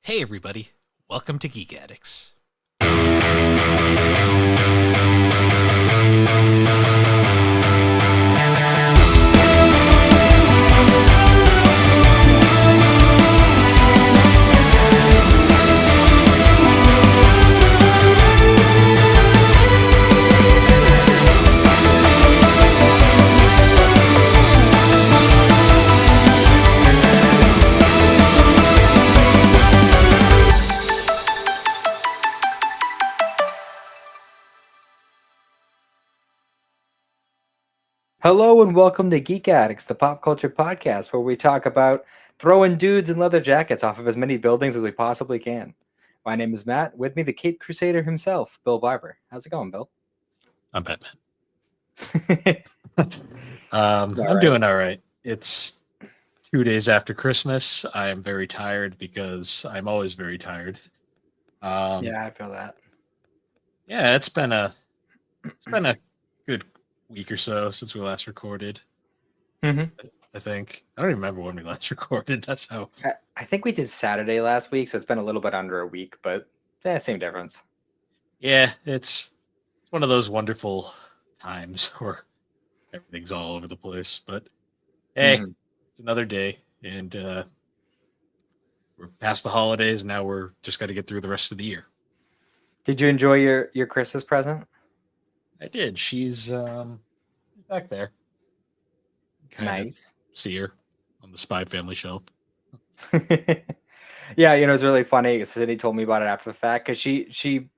Hey everybody, welcome to Geek Addicts. Hello and welcome to Geek Addicts, the pop culture podcast where we talk about throwing dudes in leather jackets off of as many buildings as we possibly can. My name is Matt. With me, the Cape Crusader himself, Bill Barber. How's it going, Bill? I'm Batman. All I'm right. doing all right. It's 2 days after Christmas. I am very tired because I'm always very tired. Yeah, I feel that. Yeah, it's been a good week or so since we last recorded. Mm-hmm. I think I don't even remember when we last recorded. That's how. I think we did Saturday last week, so it's been a little bit under a week, but same difference. Yeah, it's one of those wonderful times where everything's all over the place. But hey, Mhm. it's another day, and we're past the holidays. Now we're just got to get through the rest of the year. Did you enjoy your Christmas present? I did. She's back there. Kind of Nice. see her on the Spy Family shelf. Yeah, it's really funny. Cindy told me about it after the fact because she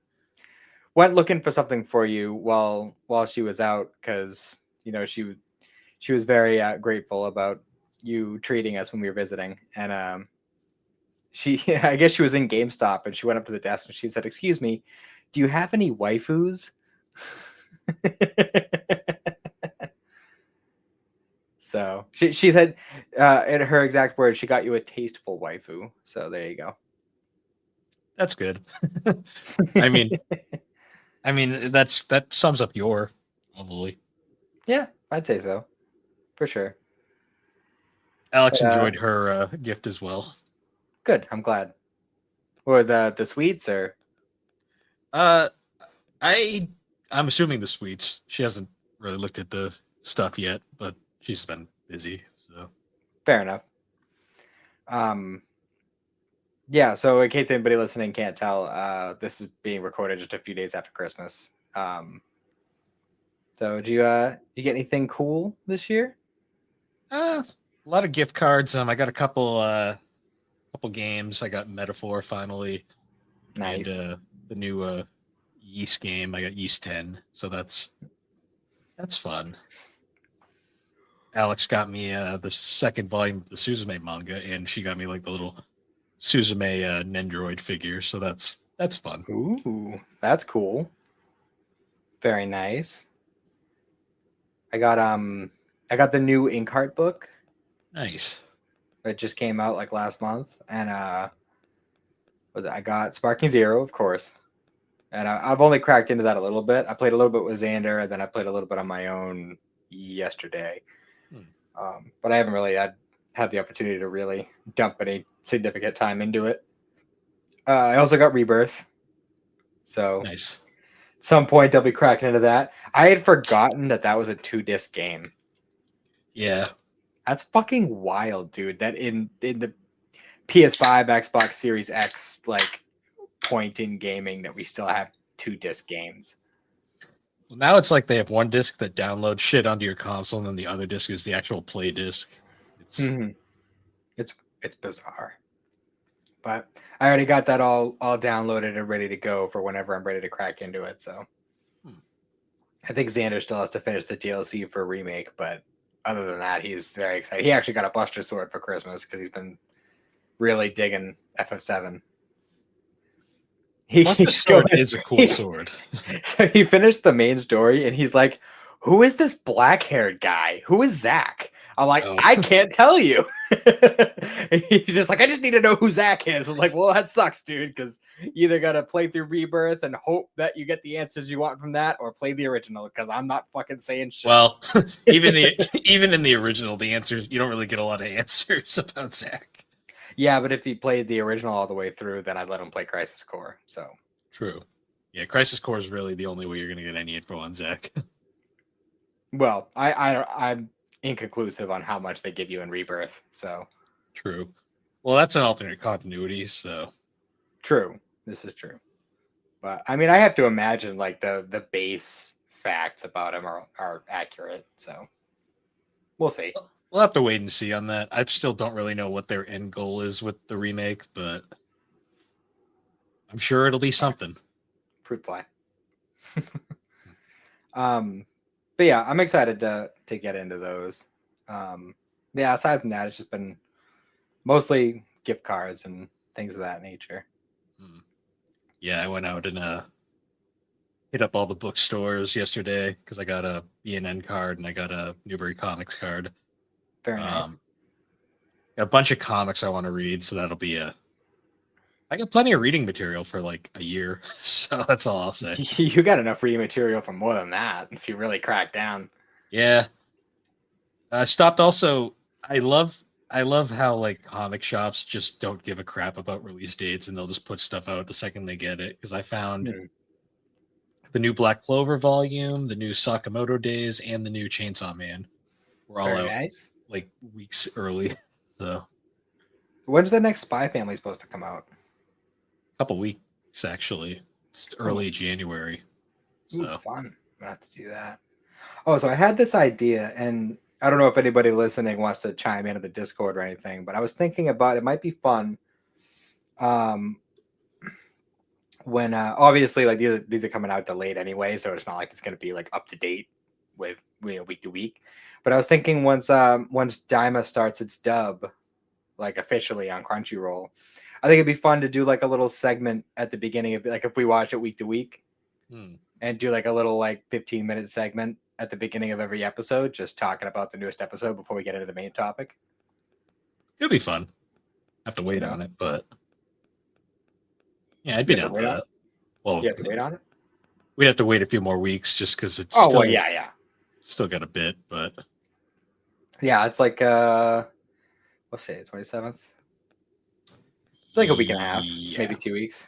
went looking for something for you while she was out because she was very grateful about you treating us when we were visiting, and she I guess she was in GameStop and she went up to the desk and she said, "Excuse me, do you have any waifus?" So she said, in her exact words, she got you a tasteful waifu. So there you go. That's good. I mean, that sums up your probably. Yeah, I'd say so for sure. Alex But, enjoyed her gift as well. good. I'm glad. Or the sweets or Uh, I'm assuming the sweets. She hasn't really looked at the stuff yet, but she's been busy. So fair enough. Yeah, so in case anybody listening can't tell, this is being recorded just a few days after Christmas. So do you get anything cool this year? a lot of gift cards. I got a couple games. I got Metaphor finally, and Nice. the new Yeast game. I got Yeast 10, so that's fun. Alex got me the second volume of the Suzume manga, and she got me like the little Suzume Nendroid figure, so that's fun. Ooh, that's cool. Very nice. I got the new Inkheart book. Nice. It just came out like last month, and I got Sparking Zero, of course. And I've only cracked into that a little bit. I played a little bit with Xander, and then I played a little bit on my own yesterday. But I haven't really had the opportunity to really dump any significant time into it. I also got Rebirth. So Nice. at some point I'll be cracking into that. I had forgotten that was a 2-disc game. Yeah. That's fucking wild, dude. That in the PS5, Xbox Series X like point in gaming that we still have 2-disc games. Well, now it's like they have one disc that downloads shit onto your console, and then the other disc is the actual play disc. It's bizarre. But I already got that all downloaded and ready to go for whenever I'm ready to crack into it. So I think Xander still has to finish the DLC for Remake, but other than that, he's very excited. He actually got a Buster Sword for Christmas because he's been really digging FF7. Buster Sword is a cool sword. So he finished the main story and he's like, "Who is this black-haired guy? Who is Zach?" I'm like, Oh. "I can't tell you." He's just like, "I just need to know who Zach is." I'm like, "Well, that sucks, dude, because you either got to play through Rebirth and hope that you get the answers you want from that, or play the original, because I'm not fucking saying shit." Well, even in the original, the answers, you don't really get a lot of answers about Zach. Yeah, but if he played the original all the way through, then I'd let him play Crisis Core. So True. Yeah, Crisis Core is really the only way you're going to get any info on Zach. well, I'm inconclusive on how much they give you in Rebirth. So True. Well, that's an alternate continuity, so true. This is true. But I mean, I have to imagine like the base facts about him are accurate. So we'll see. we'll have to wait and see on that. I still don't really know what their end goal is with the remake, but I'm sure it'll be something. Fruit fly. But yeah, I'm excited to get into those. Yeah, aside from that, it's just been mostly gift cards and things of that nature. Yeah, I went out and hit up all the bookstores yesterday because I got a BNN card and I got a Newbury Comics card. Very nice. A bunch of comics I want to read, so that'll be I got plenty of reading material for like a year, so that's all I'll say. You got enough reading material for more than that if you really crack down. Yeah. I stopped also. I love how like comic shops just don't give a crap about release dates and they'll just put stuff out the second they get it. Because I found the new Black Clover volume, the new Sakamoto Days, and the new Chainsaw Man were all Very out nice. like weeks early. So when's the next Spy Family supposed to come out? a couple weeks actually. It's early January. So Ooh, fun. I'm gonna have to do that. Oh, so I had this idea, and I don't know if anybody listening wants to chime in at the Discord or anything, but I was thinking about it might be fun. When obviously like these are coming out delayed anyway, so it's not like it's going to be like up to date with week to week. But I was thinking once Daima starts its dub, like officially on Crunchyroll, I think it'd be fun to do like a little segment at the beginning of like if we watch it week to week, and do like a little like 15-minute segment at the beginning of every episode, just talking about the newest episode before we get into the main topic. it'll be fun. Have to wait on it, but yeah, I'd be down for that. Well, you have to wait on it. We'd have to wait a few more weeks just because it's still got a bit, but yeah, it's like let's say 27th. Like a week and a half, maybe 2 weeks.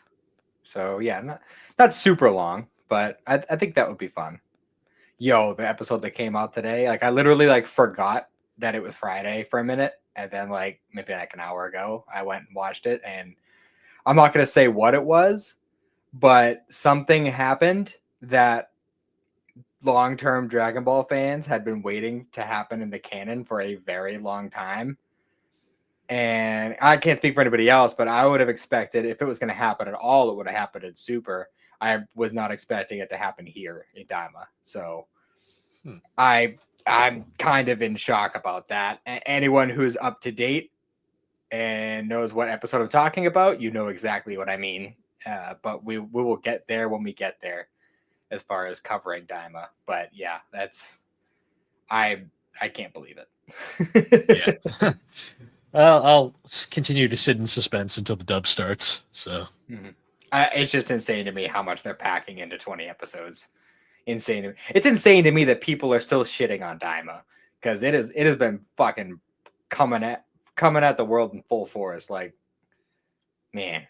So yeah, not super long, but I think that would be fun. Yo, the episode that came out today, like I literally like forgot that it was Friday for a minute, and then like maybe like an hour ago, I went and watched it, and I'm not gonna say what it was, but something happened that long-term Dragon Ball fans had been waiting to happen in the canon for a very long time. And I can't speak for anybody else, but I would have expected if it was going to happen at all, it would have happened in Super. I was not expecting it to happen here in Daima. So I'm kind of in shock about that. Anyone who's up to date and knows what episode I'm talking about, you know exactly what I mean. But we will get there when we get there as far as covering Daima. But yeah, I can't believe it. Yeah. I'll continue to sit in suspense until the dub starts. So it's just insane to me how much they're packing into 20 episodes. Insane to me. It's insane to me that people are still shitting on Daima because it has been fucking coming at the world in full force. Like, man,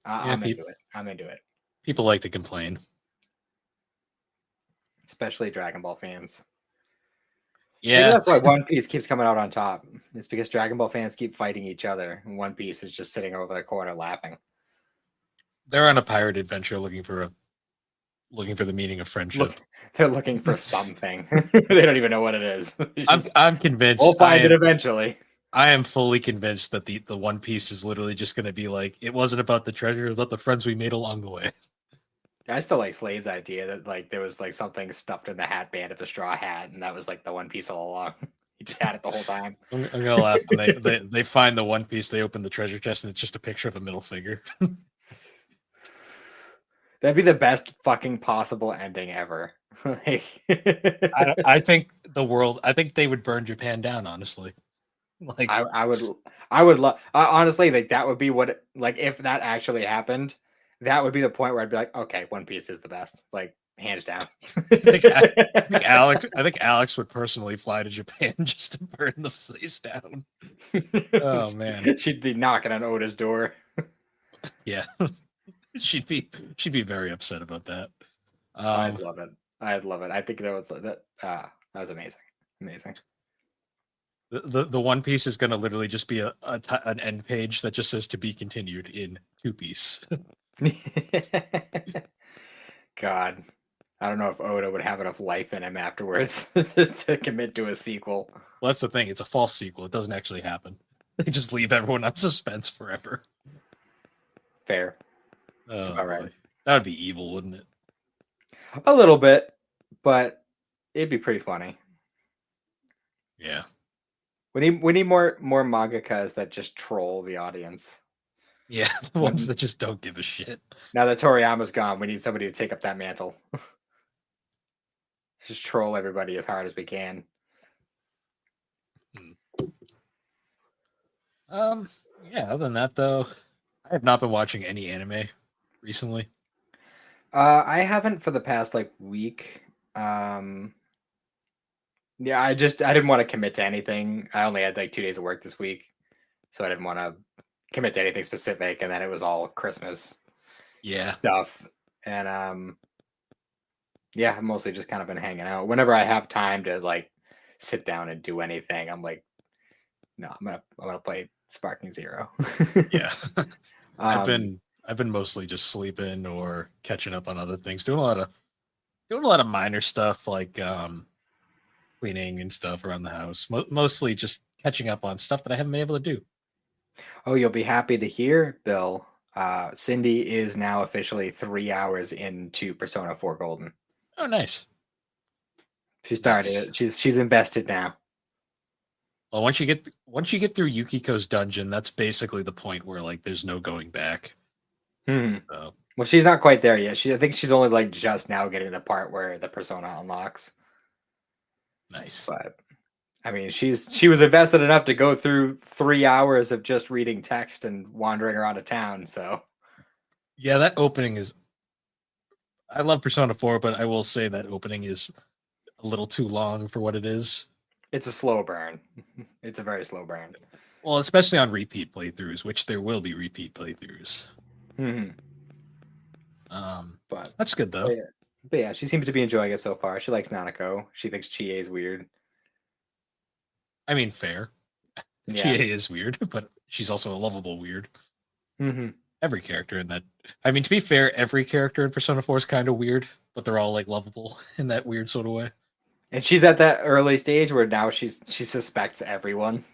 I'm into it. I'm into it. People like to complain, especially Dragon Ball fans. Yeah, maybe that's why One Piece keeps coming out on top. It's because Dragon Ball fans keep fighting each other, and One Piece is just sitting over the corner laughing. They're on a pirate adventure looking for the meaning of friendship. They're looking for something. They don't even know what it is. I'm convinced. We'll find it eventually. I am fully convinced that the One Piece is literally just going to be like, it wasn't about the treasure, it was about the friends we made along the way. I still like Slay's idea that like there was like something stuffed in the hat band of the straw hat, and that was like the One Piece all along. He just had it the whole time. I'm gonna laugh when they find the One Piece, they open the treasure chest, and it's just a picture of a middle finger. That'd be the best fucking possible ending ever. I think they would burn Japan down, honestly. Like I would love honestly, like that would be what, like if that actually happened, that would be the point where I'd be like, okay, One Piece is the best. Like hands down. I think Alex would personally fly to Japan just to burn the place down. Oh man, She'd be knocking on Oda's door. yeah, she'd be very upset about that. I'd love it. I'd love it. I think that was amazing. Amazing. The One Piece is going to literally just be an end page that just says to be continued in 2 piece. God, I don't know if Oda would have enough life in him afterwards to commit to a sequel. Well, that's the thing. It's a false sequel. It doesn't actually happen. They just leave everyone on suspense forever. Fair. All right. That would be evil, wouldn't it? A little bit, but it'd be pretty funny. Yeah. We need more mangakas that just troll the audience. Yeah, the ones that just don't give a shit. Now that Toriyama's gone, we need somebody to take up that mantle. Just troll everybody as hard as we can. Yeah, other than that though, I have not been watching any anime recently. I haven't for the past week. Yeah, I didn't want to commit to anything. I only had 2 days of work this week, so I didn't want to commit to anything specific. And then it was all Christmas stuff. And yeah, I've mostly just kind of been hanging out. Whenever I have time to sit down and do anything, I'm like, no, I'm gonna play Sparking Zero. Yeah. I've been mostly just sleeping or catching up on other things, doing a lot of minor stuff like cleaning and stuff around the house. Mostly just catching up on stuff that I haven't been able to do. Oh, you'll be happy to hear, Bill. Cindy is now officially 3 hours into Persona 4 Golden. Oh, nice. She started it. She's invested now. Well, once you get through Yukiko's dungeon, that's basically the point where there's no going back. So. Well, she's not quite there yet. I think she's only just now getting to the part where the persona unlocks. Nice. But I mean, she was invested enough to go through 3 hours of just reading text and wandering around a town. So yeah, that opening is. I love Persona 4, but I will say that opening is a little too long for what it is. It's a slow burn. It's a very slow burn. Well, especially on repeat playthroughs, which there will be repeat playthroughs. But that's good though. But yeah, she seems to be enjoying it so far. She likes Nanako. She thinks Chie is weird. I mean, fair. Yeah. Chie is weird, but she's also a lovable weird. Every character in that. I mean, to be fair, every character in Persona 4 is kind of weird, but they're all lovable in that weird sort of way. And she's at that early stage where now she suspects everyone.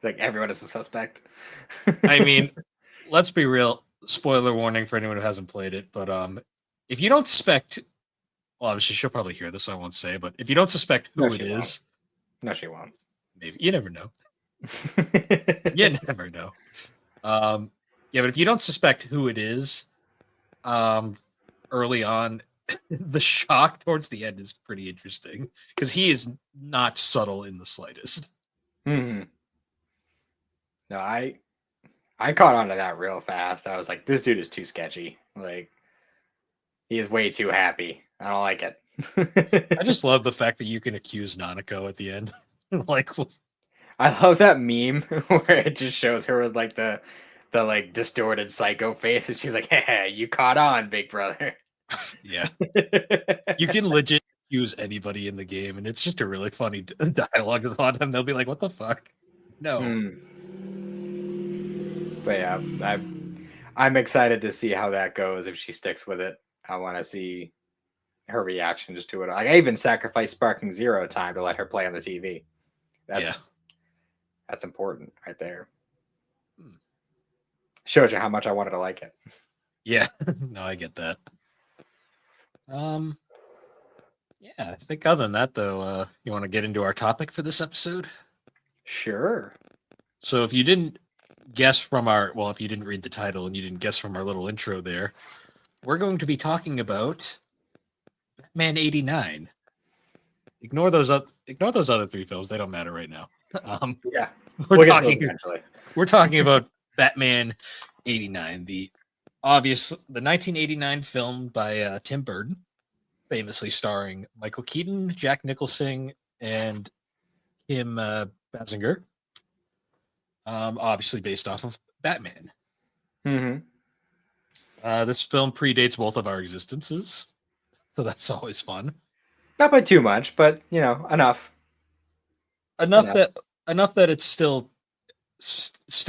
Everyone is a suspect. I mean, let's be real. Spoiler warning for anyone who hasn't played it, but if you don't suspect, well, obviously she'll probably hear this, so I won't say, but if you don't suspect who it is, no, she won't. Maybe you never know. You never know. Yeah, but if you don't suspect who it is, early on, the shock towards the end is pretty interesting because he is not subtle in the slightest. No, I caught on to that real fast. I was like, this dude is too sketchy. He is way too happy. I don't like it. I just love the fact that you can accuse Nanako at the end. I love that meme where it just shows her with the distorted psycho face, and she's like, "Hey, you caught on, big brother." Yeah, you can legit use anybody in the game, and it's just a really funny dialogue. A lot of them, they'll be like, "What the fuck?" No. But yeah, I'm excited to see how that goes if she sticks with it. I want to see her reactions to it. I even sacrificed Sparking Zero time to let her play on the TV. That's important right there. Shows you how much I wanted to like it. Yeah, no, I get that. Yeah, I think other than that, though, you want to get into our topic for this episode? Sure. So if you didn't guess from if you didn't read the title and you didn't guess from our little intro there, we're going to be talking about Batman 89. Ignore those other 3 films; they don't matter right now. Yeah, we're talking about Batman 89, the 1989 film by Tim Burton, famously starring Michael Keaton, Jack Nicholson, and Kim Basinger. Obviously based off of Batman. This film predates both of our existences, so that's always fun. Not by too much, but enough. Enough that it's still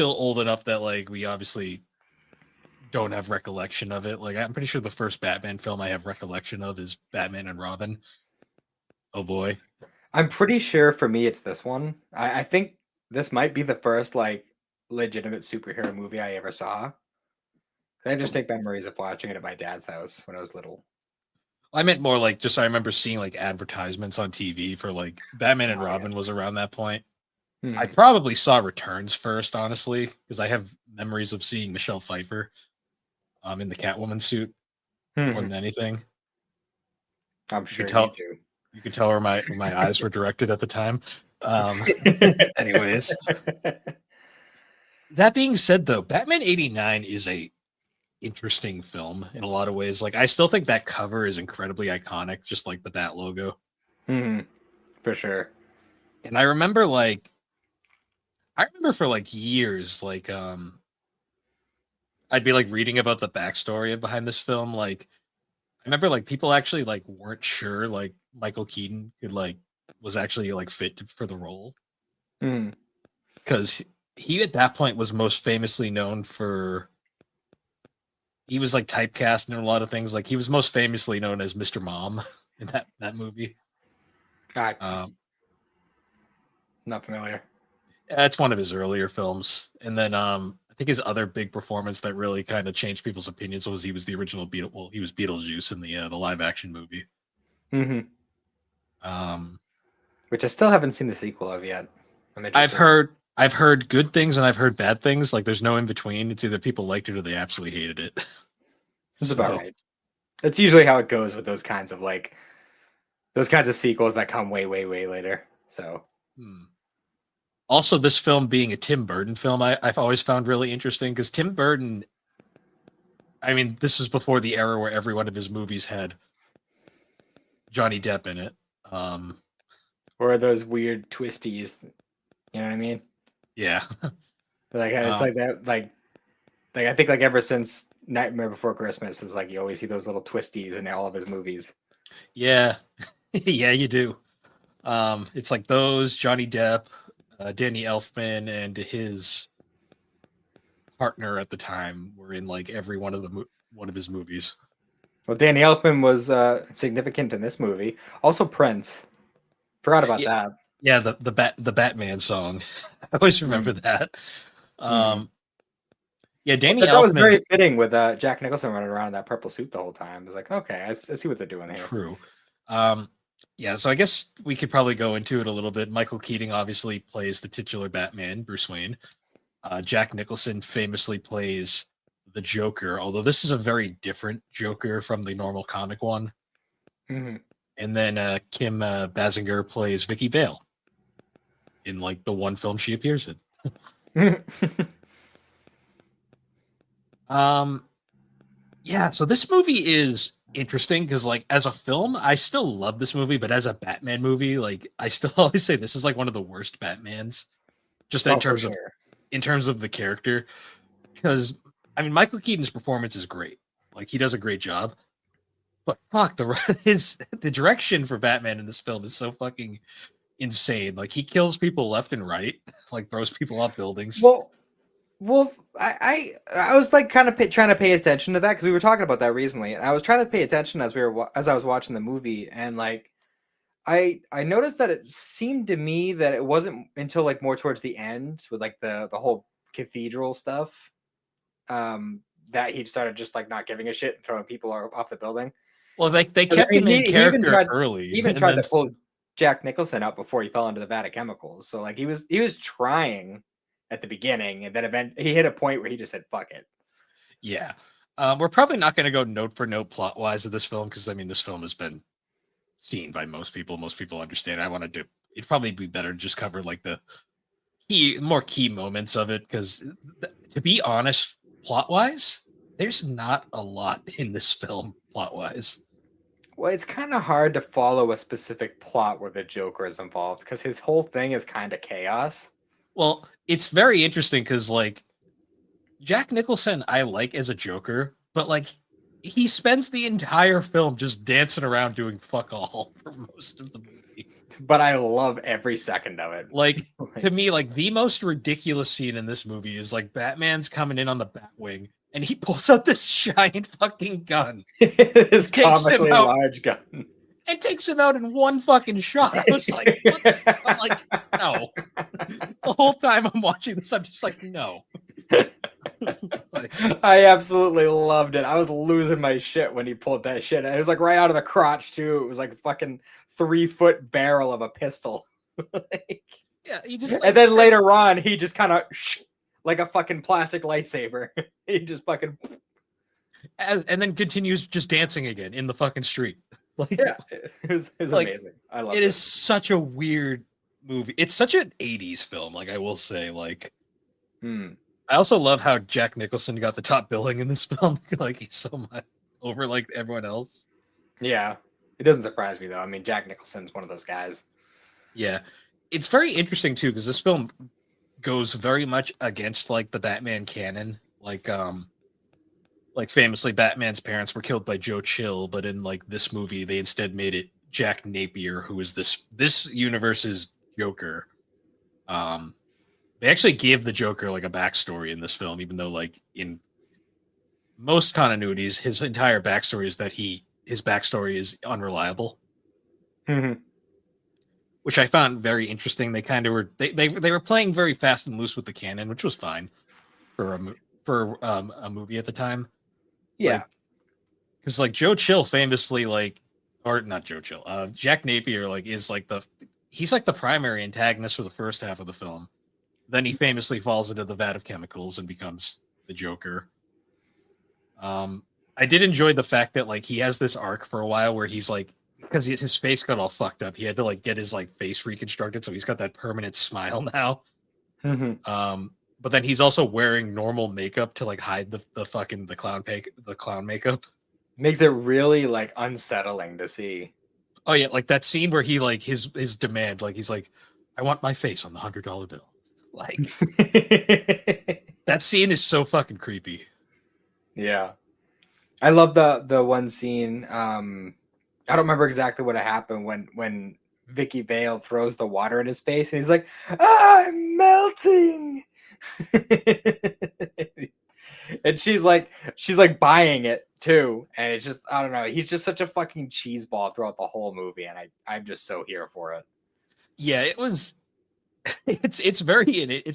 old enough that like we obviously don't have recollection of it. Like I'm pretty sure the first Batman film I have recollection of is Batman and Robin. Oh boy. I'm pretty sure for me it's this one. I think this might be the first like legitimate superhero movie I ever saw. I just take memories of watching it at my dad's house when I was little. I meant more like just I remember seeing like advertisements on TV for like Batman and Robin was around that point. I probably saw Returns first, honestly, because I have memories of seeing Michelle Pfeiffer in the Catwoman suit more than anything. I'm sure you could tell where my eyes were directed at the time. Anyways. That being said, though, Batman 89 is a interesting film in a lot of ways. Like I still think that cover is incredibly iconic, just like the Bat logo. For sure. And I remember for like years, like I'd be like reading about the backstory behind this film. Like I remember like people actually like weren't sure like Michael Keaton was actually like fit for the role. Because he at that point was most famously known for he was like typecast in a lot of things. Like he was most famously known as Mr. Mom in that movie. Not familiar. That's one of his earlier films. And then I think his other big performance that really kind of changed people's opinions was he was the original he was Beetlejuice in the live action movie. Which I still haven't seen the sequel of yet. I've heard good things and I've heard bad things. Like there's no in between. It's either people liked it or they absolutely hated it. That's about right. That's usually how it goes with those kinds of sequels that come way, way, way later. So also this film being a Tim Burton film, I've always found really interesting because Tim Burton, I mean, this is before the era where every one of his movies had Johnny Depp in it. Or those weird twisties. You know what I mean? Yeah. Like it's like that, like I think like ever since Nightmare Before Christmas is like you always see those little twisties in all of his movies. Yeah. Yeah, you do. It's like those, Johnny Depp, Danny Elfman, and his partner at the time were in like every one of his movies. Well, Danny Elfman was significant in this movie. Also Prince. Forgot about that. Yeah, the Batman song. I always remember that. Yeah, Danny Elfman. That was very fitting with Jack Nicholson running around in that purple suit the whole time. It's like, okay, I see what they're doing here. True. Yeah, so I guess we could probably go into it a little bit. Michael Keaton obviously plays the titular Batman, Bruce Wayne. Jack Nicholson famously plays the Joker, although this is a very different Joker from the normal comic one. And then Kim Basinger plays Vicky Vale in like the one film she appears in. Yeah, so this movie is interesting because like as a film, I still love this movie, but as a Batman movie, like I still always say this is like one of the worst Batmans, just in terms of the character. Because I mean, Michael Keaton's performance is great; like he does a great job. But fuck, the direction for Batman in this film is so fucking insane. Like he kills people left and right, like throws people off buildings. Well, I was like kind of trying to pay attention to that because we were talking about that recently, and I was trying to pay attention as I was watching the movie, and like I noticed that it seemed to me that it wasn't until like more towards the end with like the whole cathedral stuff that he started just like not giving a shit and throwing people off the building. Well, they kept him in character early. He even tried to pull Jack Nicholson out before he fell into the vat of chemicals. So like he was trying at the beginning, and then he hit a point where he just said, fuck it. Yeah. We're probably not going to go note for note plot wise of this film because I mean this film has been seen by most people. Most people understand. It'd probably be better to just cover like the more key moments of it because to be honest, plot wise, there's not a lot in this film plot wise. Well, it's kind of hard to follow a specific plot where the Joker is involved because his whole thing is kind of chaos. Well, it's very interesting because like Jack Nicholson, I like as a Joker, but like he spends the entire film just dancing around doing fuck all for most of the movie. But I love every second of it. Like to me, like the most ridiculous scene in this movie is like Batman's coming in on the Batwing and he pulls out this giant fucking gun. His Takes him comically out. large gun. And takes him out in one fucking shot. I was like, what the fuck? I'm like, no. The whole time I'm watching this, I'm just like, no. Like, I absolutely loved it. I was losing my shit when he pulled that shit. It was like right out of the crotch too. It was like a fucking 3-foot barrel of a pistol. Like, yeah, he just like, and then later on, he just kind of like a fucking plastic lightsaber. He just fucking and then continues just dancing again in the fucking street. Like, yeah, it was like, amazing. I love it. It is such a weird movie. It's such an 80s film, like I will say. Like, I also love how Jack Nicholson got the top billing in this film. Like he's so much over like everyone else. Yeah, it doesn't surprise me though. I mean, Jack Nicholson's one of those guys. Yeah, it's very interesting too because this film goes very much against like the Batman canon. Like famously, Batman's parents were killed by Joe Chill, but in like this movie, they instead made it Jack Napier, who is this universe's Joker. They actually gave the Joker like a backstory in this film, even though like in most continuities, his entire backstory is that his backstory is unreliable, which I found very interesting. They kind of were they were playing very fast and loose with the canon, which was fine for a movie at the time. Yeah, because like Joe Chill famously or not Joe Chill, Jack Napier is he's like the primary antagonist for the first half of the film. Then he famously falls into the vat of chemicals and becomes the Joker. I did enjoy the fact that like he has this arc for a while where he's like, because his face got all fucked up, he had to like get his like face reconstructed, so he's got that permanent smile now. But then he's also wearing normal makeup to like hide the clown makeup. Makes it really like unsettling to see. Oh yeah, like that scene where he like his demand, like he's like, I want my face on the $100 bill. Like that scene is so fucking creepy. Yeah, I love the one scene. I don't remember exactly what happened when Vicky Vale throws the water in his face, and he's like, "I'm melting." And she's like buying it too, and it's just, I don't know, he's just such a fucking cheeseball throughout the whole movie, and I'm just so here for it. Yeah, it was. It's a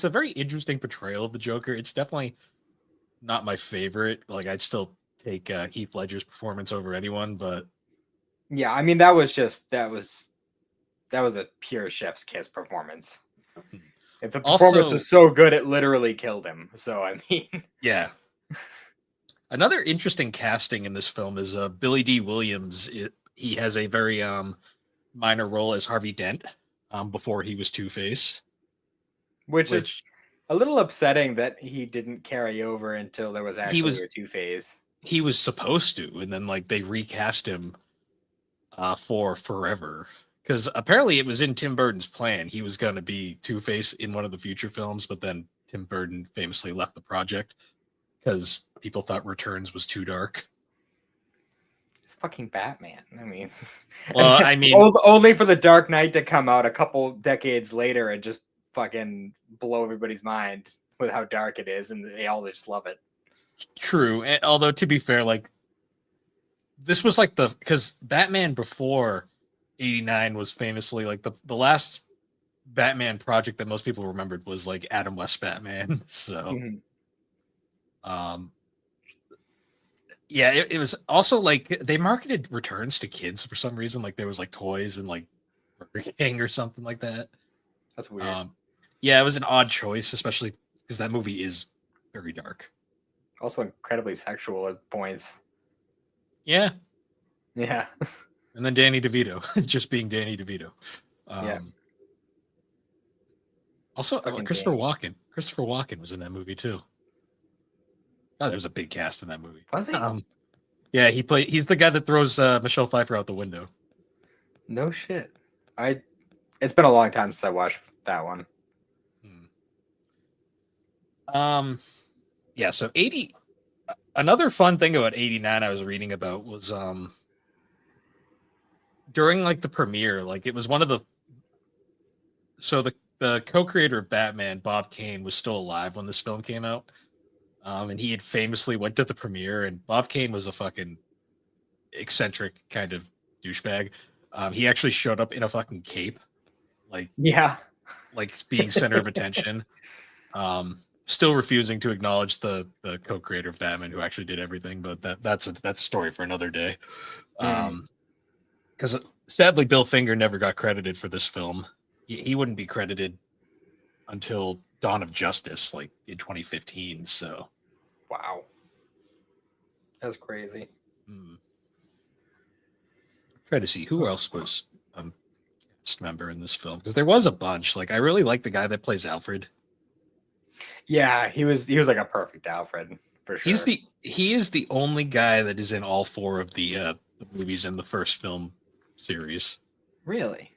very interesting portrayal of the Joker. It's definitely not my favorite. Like I'd still take Heath Ledger's performance over anyone, but yeah, I mean that was a pure chef's kiss performance. If the performance was so good, it literally killed him. So, I mean... Yeah. Another interesting casting in this film is Billy D. Williams. He has a very minor role as Harvey Dent before he was Two-Face. Which is a little upsetting that he didn't carry over until there was actually a Two-Face. He was supposed to, and then like they recast him for forever. Because apparently it was in Tim Burton's plan. He was going to be Two-Face in one of the future films, but then Tim Burton famously left the project because people thought Returns was too dark. It's fucking Batman. I mean... Well, I mean... only for the Dark Knight to come out a couple decades later and just fucking blow everybody's mind with how dark it is, and they all just love it. True. And, although, to be fair, like, this was like because Batman before 89 was famously like the last Batman project that most people remembered was like Adam West Batman. So, yeah, it was also like they marketed Returns to kids for some reason. Like there was like toys and like Burger King or something like that. That's weird. Yeah, it was an odd choice, especially because that movie is very dark. Also incredibly sexual at points. Yeah. Yeah. And then Danny DeVito, just being Danny DeVito. Yeah. Also, Christopher Walken. Christopher Walken was in that movie too. Oh, there's a big cast in that movie. Was he? Yeah, he's the guy that throws Michelle Pfeiffer out the window. No shit. It's been a long time since I watched that one. Yeah, so 80 another fun thing about 89 I was reading about was during like the premiere, like it was one of the the co-creator of Batman, Bob Kane, was still alive when this film came out. And he had famously went to the premiere, and Bob Kane was a fucking eccentric kind of douchebag. He actually showed up in a fucking cape, like being center of attention. Still refusing to acknowledge the co-creator of Batman who actually did everything, but that's a story for another day. Because sadly, Bill Finger never got credited for this film. He wouldn't be credited until Dawn of Justice, like in 2015. So, wow, that's crazy. Try to see who else was cast member in this film, because there was a bunch. Like, I really like the guy that plays Alfred. Yeah, he was like a perfect Alfred for sure. He is the only guy that is in all four of the movies in the first film series. Really?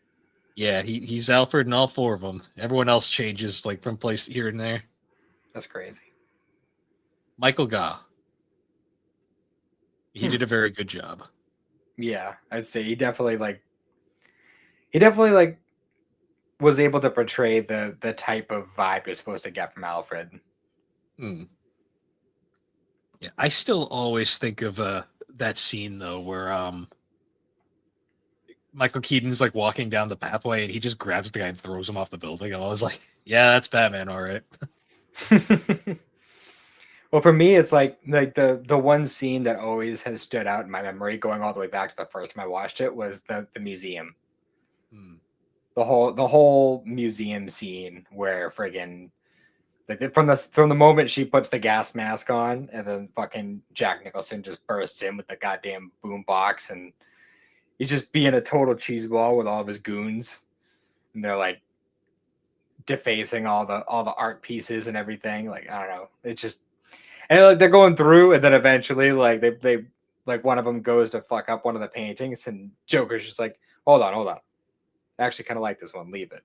Yeah, he's Alfred in all four of them. Everyone else changes like from place here and there. That's crazy. Michael Gough. He did a very good job. Yeah, I'd say he definitely was able to portray the type of vibe you're supposed to get from Alfred. Yeah, I still always think of that scene though where Michael Keaton's like walking down the pathway and he just grabs the guy and throws him off the building. And I was like, yeah, that's Batman, all right. Well, for me, it's like the one scene that always has stood out in my memory, going all the way back to the first time I watched it, was the museum. The whole museum scene where friggin' like from the moment she puts the gas mask on and then fucking Jack Nicholson just bursts in with the goddamn boom box and he's just being a total cheeseball with all of his goons, and they're like defacing all the art pieces and everything. Like, I don't know, it's just, and like they're going through, and then eventually like they like one of them goes to fuck up one of the paintings, and Joker's just like, hold on, I actually kind of like this one, leave it.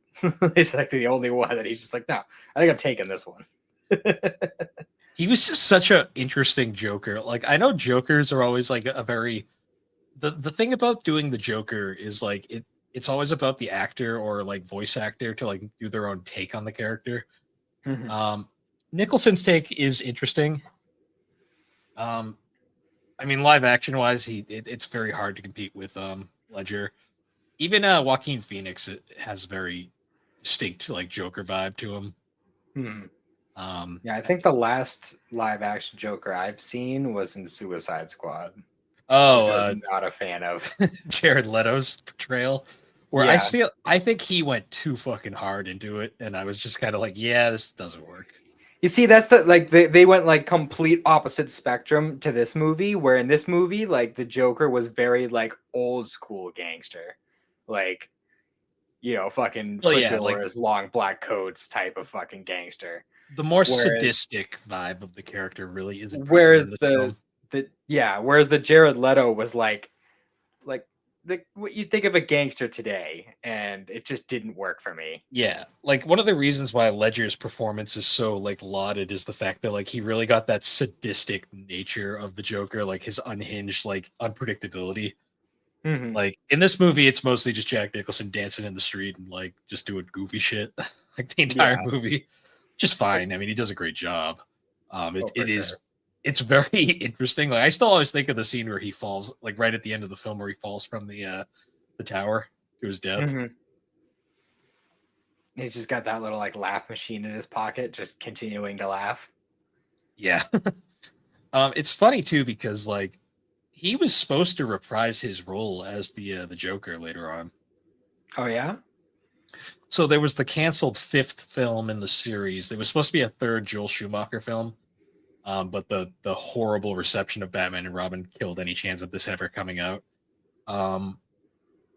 It's like the only one that he's just like, no, I think I'm taking this one. He was just such an interesting Joker. Like, I know Jokers are always like a very the thing about doing the Joker is like it's always about the actor or like voice actor to like do their own take on the character. Nicholson's take is interesting. I mean, live action wise, it's very hard to compete with Ledger. Even Joaquin Phoenix has a very distinct like Joker vibe to him. Yeah, I think the last live action Joker I've seen was in Suicide Squad. Oh, which I was not a fan of. Jared Leto's portrayal, where I think he went too fucking hard into it, and I was just kind of like, yeah, this doesn't work. You see, that's the like they went like complete opposite spectrum to this movie, where in this movie, like the Joker was very like old school gangster, like, you know, fucking like long black coats type of fucking gangster. The more sadistic vibe of the character really isn't. Whereas whereas the Jared Leto was like what you think of a gangster today, and it just didn't work for me. Yeah, like one of the reasons why Ledger's performance is so like lauded is the fact that like he really got that sadistic nature of the Joker, like his unhinged like unpredictability. Like in this movie, it's mostly just Jack Nicholson dancing in the street and like just doing goofy shit like the entire movie. Just fine. I mean, he does a great job. It's very interesting. Like I still always think of the scene where he falls, like right at the end of the film, where he falls from the tower to his death. He's just got that little like laugh machine in his pocket, just continuing to laugh. Yeah. It's funny too because like he was supposed to reprise his role as the Joker later on. Oh yeah. So there was the canceled 5th film in the series. There was supposed to be a 3rd Joel Schumacher film. But the horrible reception of Batman and Robin killed any chance of this ever coming out.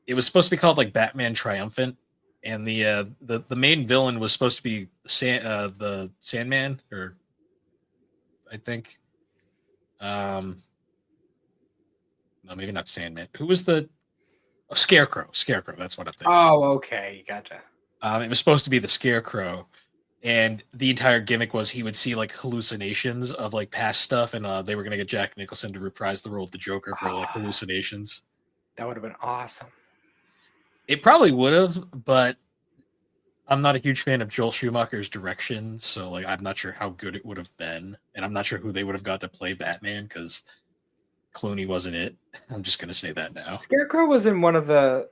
It was supposed to be called like Batman Triumphant, and the main villain was supposed to be the Sandman, or I think. No, maybe not Sandman. Who was the Scarecrow? Scarecrow. That's what I'm thinking. Oh, okay, gotcha. It was supposed to be the Scarecrow, and the entire gimmick was he would see like hallucinations of like past stuff, and they were gonna get Jack Nicholson to reprise the role of the Joker for like hallucinations. That would have been awesome. It probably would have, but I'm not a huge fan of Joel Schumacher's direction, so like I'm not sure how good it would have been, and I'm not sure who they would have got to play Batman because Clooney wasn't it. I'm just gonna say that now. Scarecrow was in one of the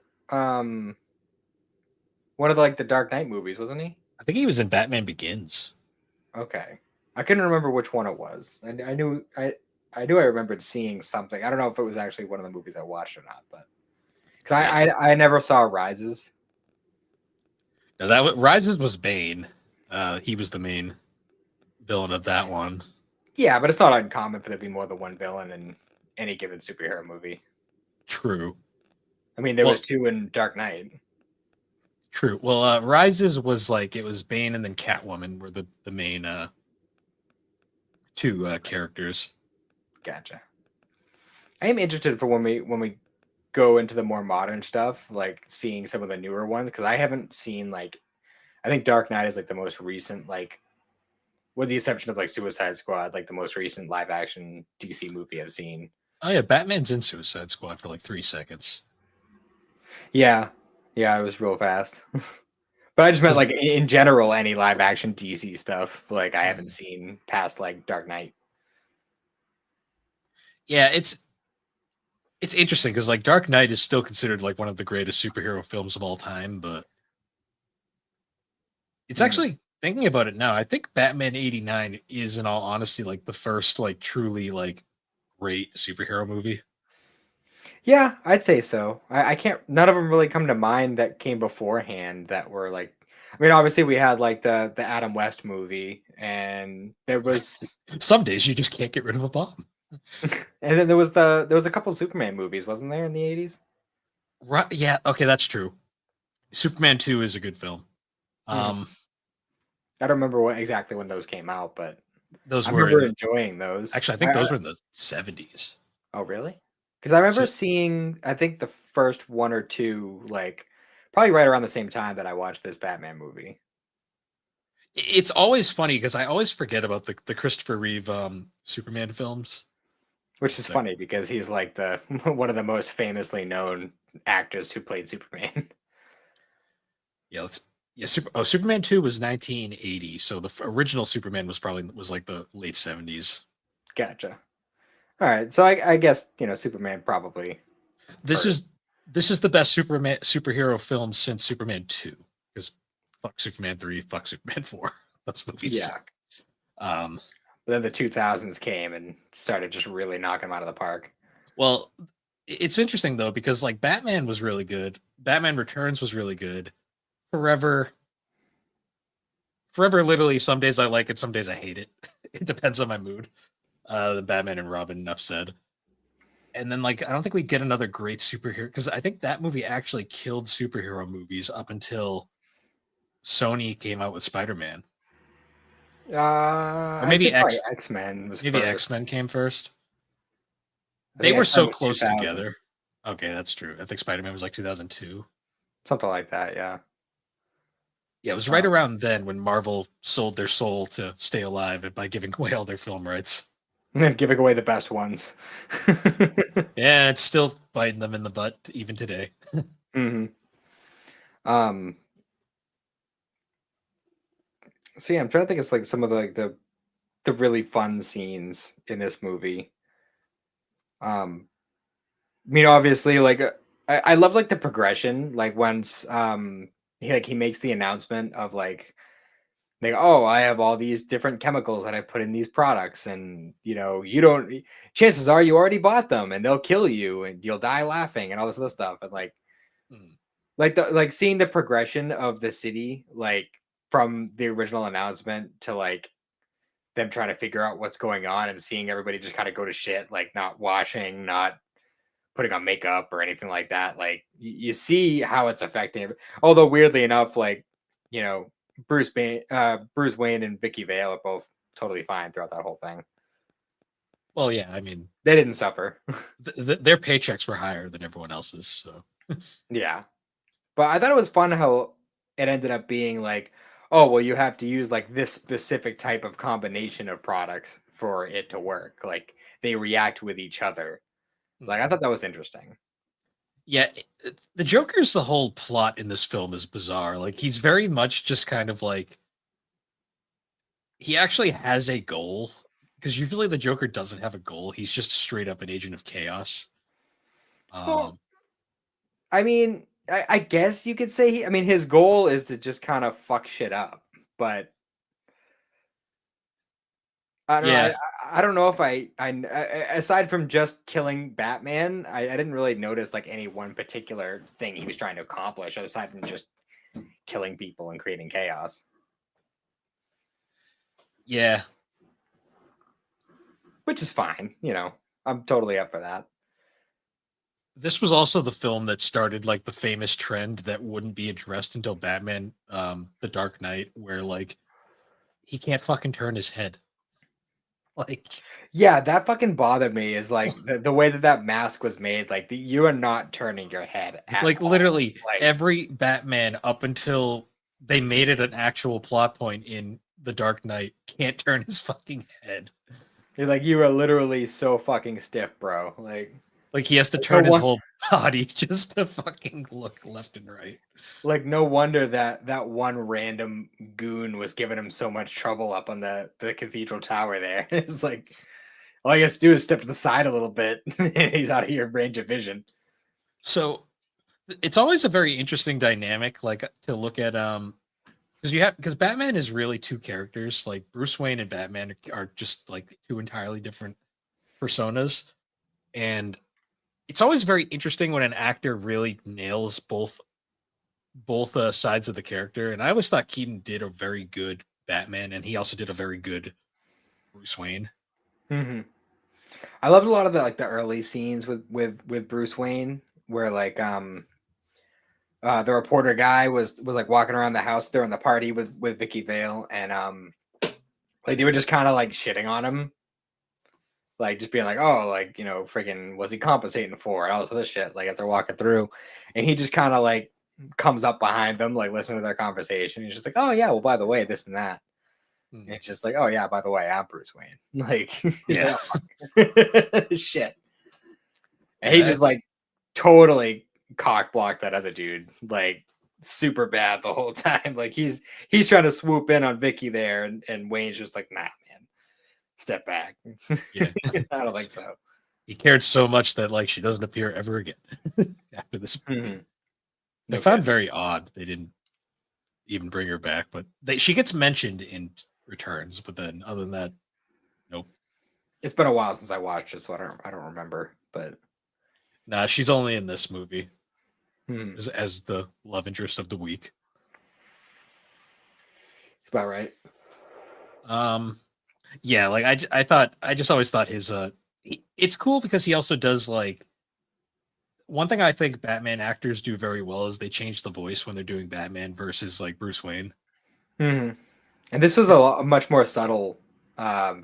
like the Dark Knight movies, wasn't he? I think he was in Batman Begins. Okay, I couldn't remember which one it was. I knew I remembered seeing something. I don't know if it was actually one of the movies I watched or not, but because I never saw Rises. Now that Rises was Bane. He was the main villain of that one. Yeah, but it's not uncommon for there to be more than one villain in any given superhero movie. True. I mean, there was two in Dark Knight. True. Well, Rises was like it was Bane and then Catwoman were the main two characters. Gotcha. I am interested for when we go into the more modern stuff, like seeing some of the newer ones, because I haven't seen like I think Dark Knight is like the most recent, like with the exception of like Suicide Squad, like the most recent live action DC movie I've seen. Oh yeah, Batman's in Suicide Squad for like 3 seconds. Yeah, it was real fast. But I just meant like in general, any live action DC stuff, like I haven't seen past like Dark Knight. Yeah, it's interesting because like Dark Knight is still considered like one of the greatest superhero films of all time, but it's actually thinking about it now. I think Batman '89 is, in all honesty, like the first like truly like great superhero movie. Yeah, I'd say so. I can't. None of them really come to mind that came beforehand that were like. I mean, obviously we had like the Adam West movie, and there was Some days you just can't get rid of a bomb. and then there was a couple of Superman movies, wasn't there, in the 80s? Right? Yeah. Okay, that's true. Superman 2 is a good film. I don't remember exactly when those came out, but those I were remember enjoying those. Actually, I think those were in the 70s. Oh, really? Because I remember seeing, I think the first one or two, like probably right around the same time that I watched this Batman movie. It's always funny because I always forget about the Christopher Reeve Superman films. Which is funny because he's like the one of the most famously known actors who played Superman. Yeah, Superman 2 was 1980, so the original Superman was like the late 70s. Gotcha. All right, so I guess Superman probably. This is the best superhero film since Superman 2, because fuck Superman 3, fuck Superman 4. Those movies suck. But then the 2000s came and started just really knocking them out of the park. Well, it's interesting though because like Batman was really good. Batman Returns was really good. Forever, literally, some days I like it, some days I hate it. It depends on my mood. The Batman and Robin, enough said. And then like I don't think we get another great superhero because I think that movie actually killed superhero movies up until Sony came out with Spider-Man. Or maybe X-Men was maybe first. X-Men came first. They were so close together. Okay, that's true. I think Spider-Man was like 2002. Something like that, yeah. Yeah, it was right around then when Marvel sold their soul to stay alive by giving away all their film rights. Giving away the best ones. Yeah, it's still biting them in the butt even today. So yeah, I'm trying to think. It's like some of the really fun scenes in this movie. I mean, obviously, like I love like the progression. Like once he makes the announcement of like, oh, I have all these different chemicals that I put in these products, and you don't. Chances are you already bought them, and they'll kill you, and you'll die laughing, and all this other stuff. And like seeing the progression of the city, like from the original announcement to like them trying to figure out what's going on and seeing everybody just kind of go to shit, like not washing, not putting on makeup or anything like that. Like you see how it's affecting it. Although weirdly enough, like, Bruce Wayne and Vicky Vale are both totally fine throughout that whole thing. Well, yeah, I mean, they didn't suffer. their paychecks were higher than everyone else's. So Yeah. But I thought it was fun how it ended up being like, oh, well, you have to use like this specific type of combination of products for it to work. Like they react with each other. Like I thought that was interesting. yeah, the Joker's the whole plot in this film is bizarre. Like he's very much just kind of like he actually has a goal because usually the Joker doesn't have a goal. He's just straight up an agent of chaos. Well, Um, I mean, I guess you could say I mean, his goal is to just kind of fuck shit up, but I don't know. yeah, I don't know if aside from just killing Batman, I didn't really notice like any one particular thing he was trying to accomplish aside from just killing people and creating chaos. yeah. Which is fine, you know. I'm totally up for that. This was also the film that started like the famous trend that wouldn't be addressed until Batman, The Dark Knight, where like he can't fucking turn his head. Like, Yeah, that fucking bothered me. Is like the way that mask was made. Like you are not turning your head at like all. literally Like every Batman up until they made it an actual plot point in The Dark Knight can't turn his fucking head. you are literally so fucking stiff, bro. Like he has to No turn his one, whole body just to fucking look left and right. no wonder that one random goon was giving him so much trouble up on the cathedral tower there. It's like all he has to do is step to the side a little bit and he's out of your range of vision. So it's always a very interesting dynamic, like to look at because Batman is really two characters. Like Bruce Wayne and Batman are just like two entirely different personas, and it's always very interesting when an actor really nails both sides of the character. And I always thought Keaton did a very good Batman, and he also did a very good Bruce Wayne. Mm-hmm. I loved a lot of the early scenes with Bruce Wayne, where the reporter guy was like walking around the house during the party with Vicky Vale, and like they were just kind of like shitting on him, like just being like, oh, like, you know, freaking was he compensating for and all this other shit, like as they're walking through, and he just kind of like comes up behind them, like listening to their conversation. He's just like, oh yeah, well by the way, this and that. And it's just like, oh yeah, by the way, I'm Bruce Wayne. Like, Yeah, like, oh, shit. And he just like totally cock blocked that other dude, like super bad the whole time. Like he's trying to swoop in on Vicky there, and Wayne's just like, nah, man, step back. yeah. I don't think so. He cared so much that like she doesn't appear ever again after this. Mm-hmm. I found very odd they didn't even bring her back, but she gets mentioned in Returns, but then other than that, nope. It's been a while since I watched it, so I don't remember. But Nah, she's only in this movie hmm. as the love interest of the week. It's about right. Yeah, like I just always thought his it's cool because he also does like one thing I think Batman actors do very well is they change the voice when they're doing Batman versus like Bruce Wayne. Mm-hmm. And this was a much more subtle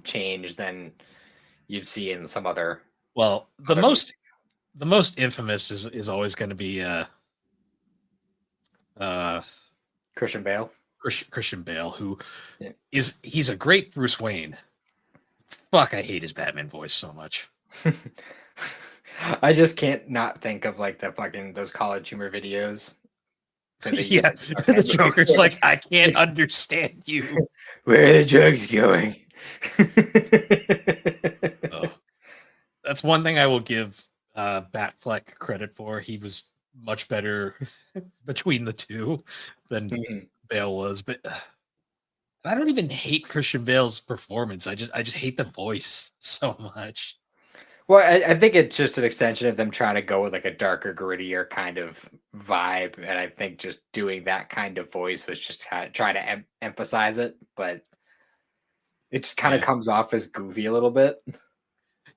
change than you'd see in some other Well, movies. the most infamous is always going to be uh Christian Bale. Christian Bale, who Yeah. he's a great Bruce Wayne. Fuck, I hate his Batman voice so much. I just can't not think of like the fucking those college humor videos. Yeah, the Joker's like, I can't understand you. Where are the drugs going? Oh, that's one thing I will give Batfleck credit for. He was much better between the two than Bale was, but I don't even hate Christian Bale's performance. I just hate the voice so much. Well, I think it's just an extension of them trying to go with like a darker, grittier kind of vibe, and I think just doing that kind of voice was just trying to emphasize it, but it just kind of comes off as goofy a little bit.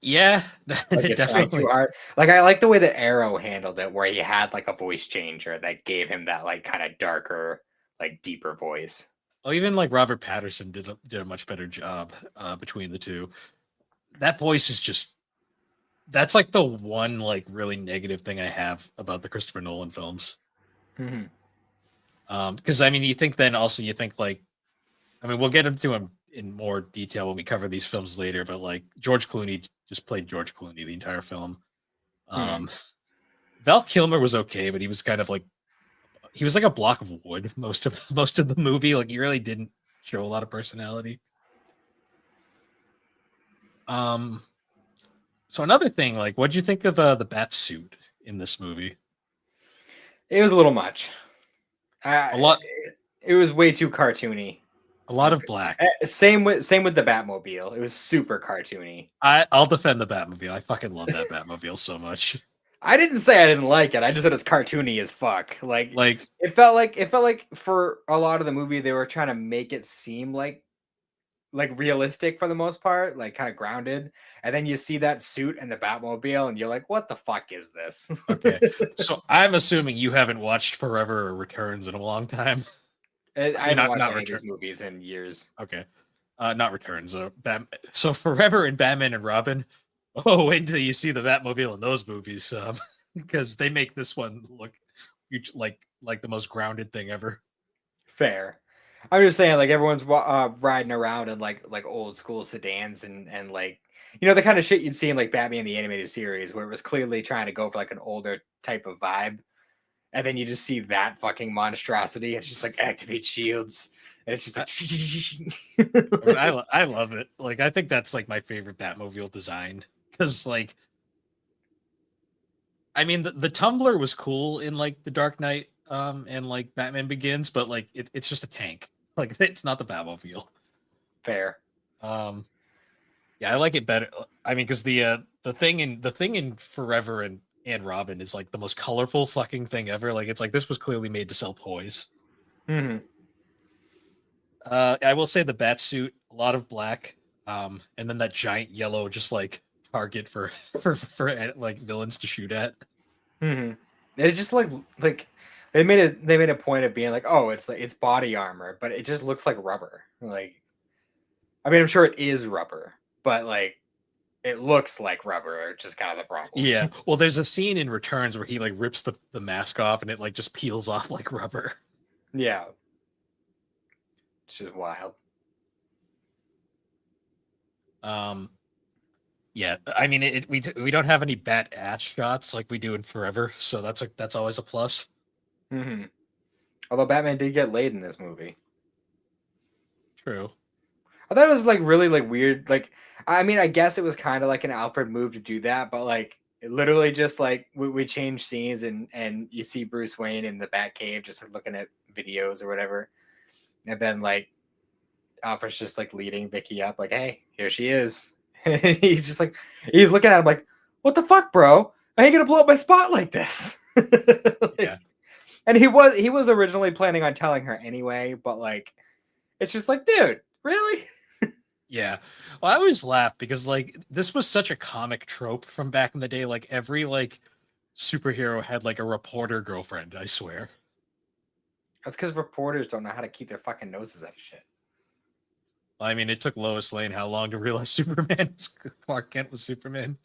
Yeah, Like it's definitely too hard. Like I like the way that Arrow handled it, where he had like a voice changer that gave him that like kind of darker, like deeper voice. Oh, even like Robert Patterson did a much better job between the two. That voice is just that's like the one like really negative thing I have about the Christopher Nolan films. Mhm. Because I mean, you think like, I mean, we'll get into him in more detail when we cover these films later, but like George Clooney just played George Clooney the entire film. Mhm. Um, Val Kilmer was okay, but he was kind of like he was like a block of wood most of the movie. Like he really didn't show a lot of personality. Um, so another thing, like, what'd you think of the bat suit in this movie? It was a little much. A lot, It was way too cartoony. a lot of black. Same with the Batmobile. It was super cartoony. I'll defend the Batmobile. I fucking love that Batmobile so much. I didn't say I didn't like it. I just said it's cartoony as fuck. Like Like, it felt like for a lot of the movie they were trying to make it seem like realistic for the most part, like kind of grounded. And then you see that suit and the Batmobile and you're like, what the fuck is this? okay, so I'm assuming you haven't watched Forever or Returns in a long time. I I mean, haven't watched not any of Return. these movies in years. Okay, not Returns. So Forever and Batman and Robin. Oh, wait until you see the Batmobile in those movies, because they make this one look like the most grounded thing ever. Fair. I'm just saying, like everyone's riding around in like old school sedans and like the kind of shit you'd see in like Batman the animated series, where it was clearly trying to go for like an older type of vibe, and then you just see that fucking monstrosity. It's just like activate shields, and it's just like. I mean, I love it. Like I think that's like my favorite Batmobile design because like I mean the Tumbler was cool in like the Dark Knight and like Batman Begins, but like it's just a tank. Like it's not the Batmobile. Fair. Um yeah, I like it better. I mean, because the thing in Forever and Robin is like the most colorful fucking thing ever. Like it's like this was clearly made to sell toys. Mm-hmm. I will say the bat suit, a lot of black, and then that giant yellow, just like target for for like villains to shoot at. Mm-hmm. It just like they made a point of being like, oh, it's like it's body armor, but it just looks like rubber. Like, I mean, I'm sure it is rubber, but like it looks like rubber, which is kind of the problem. Yeah. Well, there's a scene in Returns where he like rips the mask off and it like just peels off like rubber. Yeah. It's just wild. Um, yeah. I mean, we don't have any bat ass shots like we do in Forever, so that's always a plus. Mm-hmm. Although Batman did get laid in this movie. True. I thought it was like really like weird. Like, I mean, I guess it was kind of like an Alfred move to do that, but like it literally just like we change scenes and you see Bruce Wayne in the Batcave just like looking at videos or whatever, and then like Alfred's just like leading Vicky up, like, hey, here she is. And he's just like he's looking at him like, what the fuck, bro? I ain't gonna blow up my spot like this. Like, Yeah. and he was originally planning on telling her anyway, but like it's just like, dude, really? Yeah. Well, I always laugh because like this was such a comic trope from back in the day. Like every like superhero had like a reporter girlfriend, I swear. That's because reporters don't know how to keep their fucking noses out of shit. I mean, it took Lois Lane how long to realize Superman was Clark Kent was Superman.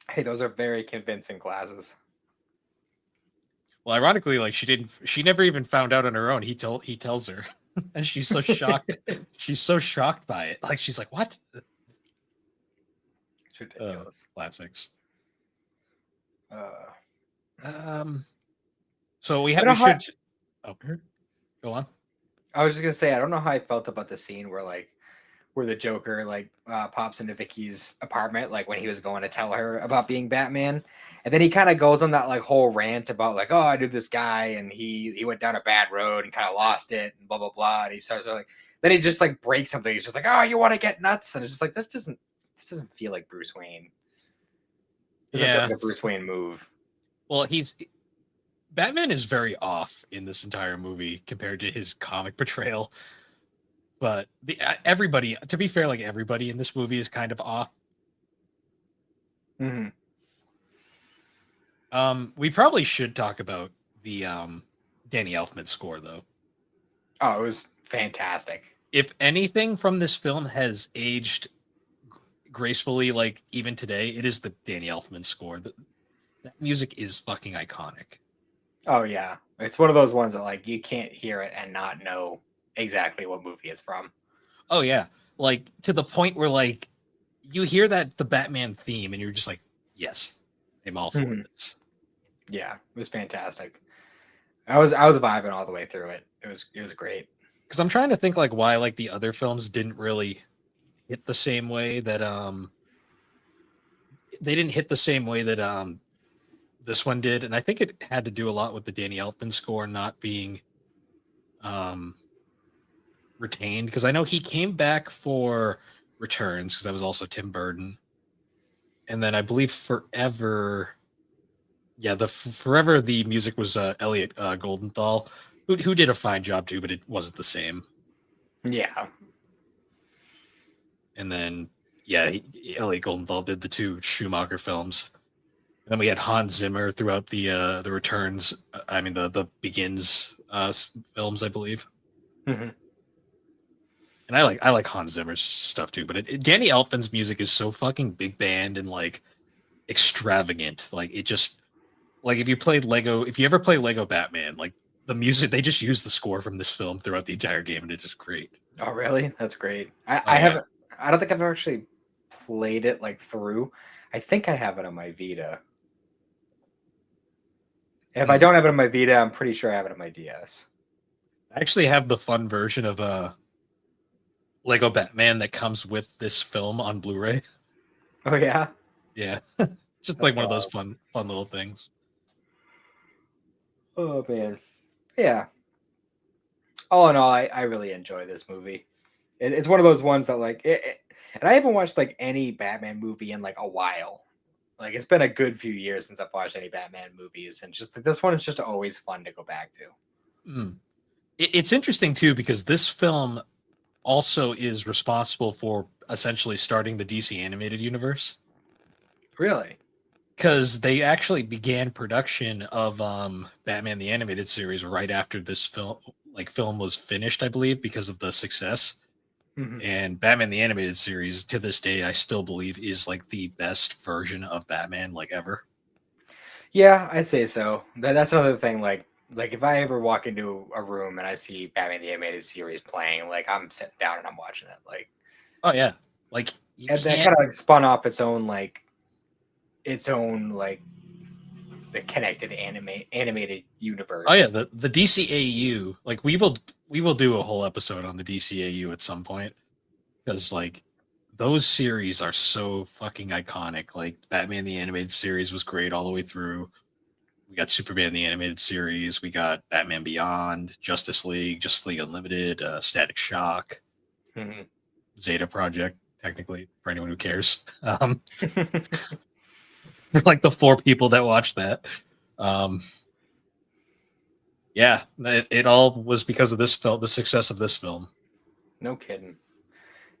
Hey, those are very convincing glasses. Well, ironically, like she never even found out on her own. He tells her. And she's so shocked. She's so shocked by it. Like she's like, "What?" It's ridiculous. Classics. Uh, So we I have don't we know how- should. Oh, go on. I was just gonna say I don't know how I felt about the scene where the Joker like pops into Vicky's apartment like when he was going to tell her about being Batman, and then he kind of goes on that like whole rant about like, oh, I knew this guy and he went down a bad road and kind of lost it and blah blah blah. And he starts like then he just like breaks something. He's just like, oh, you want to get nuts? And it's just like this doesn't feel like Bruce Wayne. This doesn't feel like a Bruce Wayne move. Well, Batman is very off in this entire movie compared to his comic portrayal. But everybody, to be fair, like everybody in this movie is kind of off. Mm-hmm. We probably should talk about the Danny Elfman score, though. Oh, it was fantastic. If anything from this film has aged gracefully, like even today, it is the Danny Elfman score. That music is fucking iconic. Oh yeah, it's one of those ones that like you can't hear it and not know exactly what movie it's from. Oh yeah, like to the point where like you hear the Batman theme and you're just like, yes, I'm all for this. Yeah, it was fantastic. I was vibing all the way through it. It was great. Because I'm trying to think like why like the other films didn't really hit the same way that they didn't hit the same way that this one did, and I think it had to do a lot with the Danny Elfman score not being um retained, because I know he came back for Returns because that was also Tim Burton, and then I believe Forever, yeah, the Forever the music was Elliot Goldenthal, who did a fine job too, but it wasn't the same. Yeah. And then yeah, Elliot Goldenthal did the two Schumacher films. And then we had Hans Zimmer throughout the Returns. I mean the Begins films, I believe. Mm-hmm. And I like Hans Zimmer's stuff too. But Danny Elfman's music is so fucking big band and like extravagant. Like it just like if you ever play Lego Batman, like the music they just use the score from this film throughout the entire game, and it's just great. Oh really? That's great. I haven't. I don't think I've actually played it like through. I think I have it on my Vita. If I don't have it on my Vita, I'm pretty sure I have it on my DS. I actually have the fun version of Lego Batman that comes with this film on Blu-ray. Oh yeah, yeah, just like one of those fun little things. Oh man, yeah. All in all, I really enjoy this movie. It's one of those ones that like, and I haven't watched like any Batman movie in like a while. Like it's been a good few years since I've watched any Batman movies, and just this one is just always fun to go back to. It's interesting too because this film also is responsible for essentially starting the DC animated universe. Really? Because they actually began production of Batman the Animated Series right after this film was finished, I believe, because of the success. Mm-hmm. And Batman the Animated Series, to this day, I still believe is like the best version of Batman like ever. Yeah, I'd say so. That's another thing. Like if I ever walk into a room and I see Batman the Animated Series playing, like I'm sitting down and I'm watching it. Like, oh yeah, like that kind of like spun off its own like the connected animated universe. Oh yeah, the DCAU. Like we will do a whole episode on the DCAU at some point because like those series are so fucking iconic. Like Batman the Animated Series was great all the way through. We got Superman the Animated Series. We got Batman Beyond, Justice League Unlimited, Static Shock, Zeta Project. Technically, for anyone who cares. For like the 4 people that watched that. Yeah, it all was because of this film, the success of this film. No kidding.